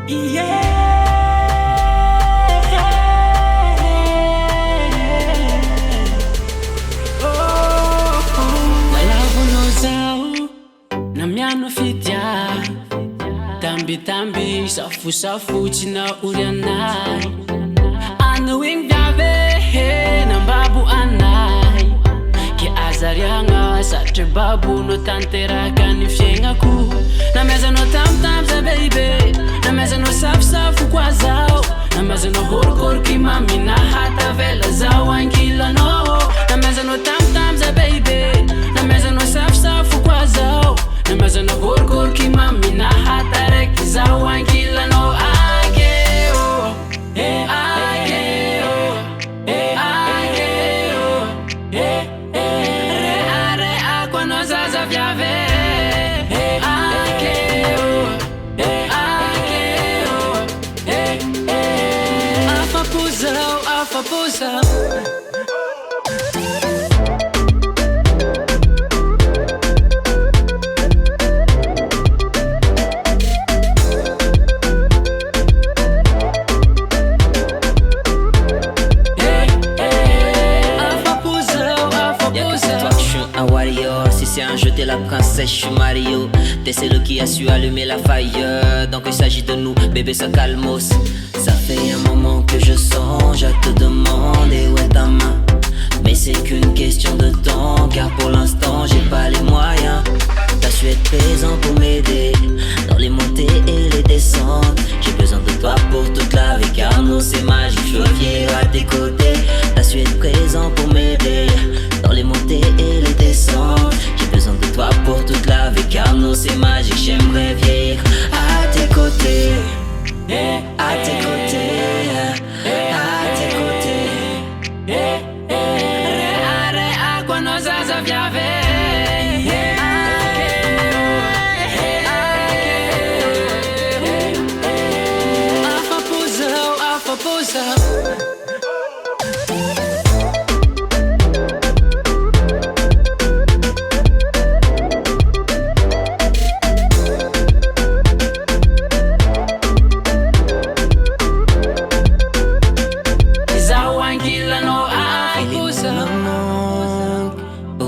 Yeah. Namiano fitya tambitamby safosafotsy na ory anay ano igny viave nambabo anay ke azariagna satry babo no tanteraka ny fiaignako namezanao tamtam za baby namezanao safosafo koa zao namezanao horokoroky mami nahata vela zao angilanao namezanao tamtam za baby namezanao safosafo koa zao namezanao horokoroky mami nahata reky zao angilanao ageo ageo ageo rea ko anao zaza viave ageo ageo afapo zao afapo zao. C'est un jeu, t'es la princesse, je suis Mario. T'es celle qui a su allumer la fire. Donc il s'agit de nous, bébé, ça calmos. Ça fait un moment que je songe à te demander où est ta main. Mais c'est qu'une question de temps, car pour l'instant j'ai pas les moyens. T'as su être présent pour m'aider dans les montées et les descentes. J'ai besoin de toi pour toute la vie, car nous c'est magique, je veux vivre à tes côtés. T'as su être présent pour m'aider dans les montées et les descentes. J'ai besoin de toi pour toute la vie, car nous c'est magique, j'aimerais vivre à tes côtés, à tes côtés, à tes côtés. Rea rea ko anao zaza viave afapo zao afapo zao.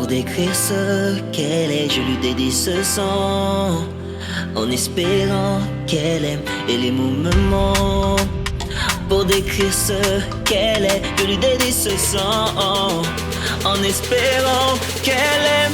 Décrire ce qu'elle est, je lui dédie ce son, en espérant qu'elle aime et les mots me manquent. Pour décrire ce qu'elle est, je lui dédie ce son, en espérant qu'elle aime